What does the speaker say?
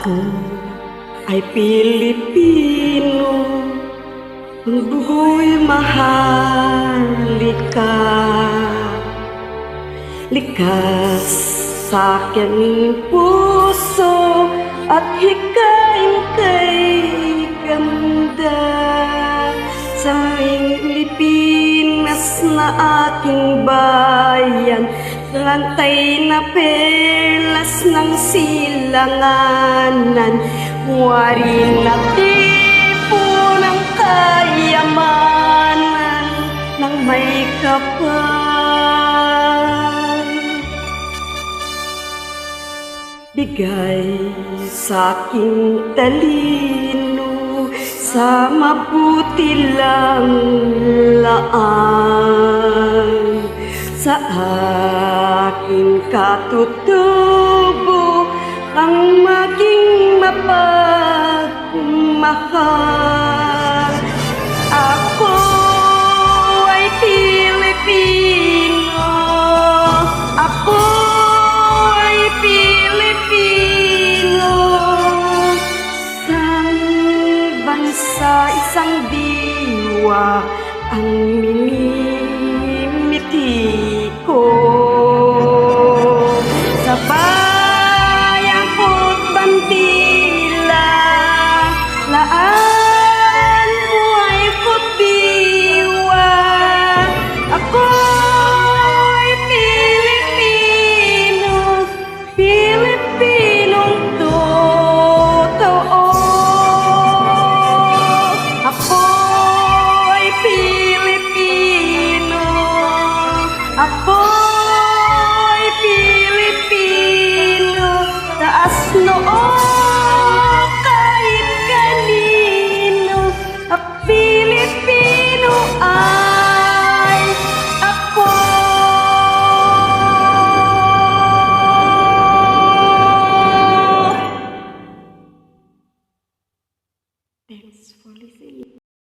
Ako ay Pilipino, ang buhay mahalika. Likas sa aking puso at hikain kay ganda. Sa Pilipinas na aking bayan, lantay na perlas ng silanganan, wari na tipo ng kayamanan ng may kapal. Bigay sa aking talino, sa mabuti lang laan, sa aking katutubo ang maging mapagmahal. Ako ay Pilipino, ako ay Pilipino, isang bansa, isang diwa ang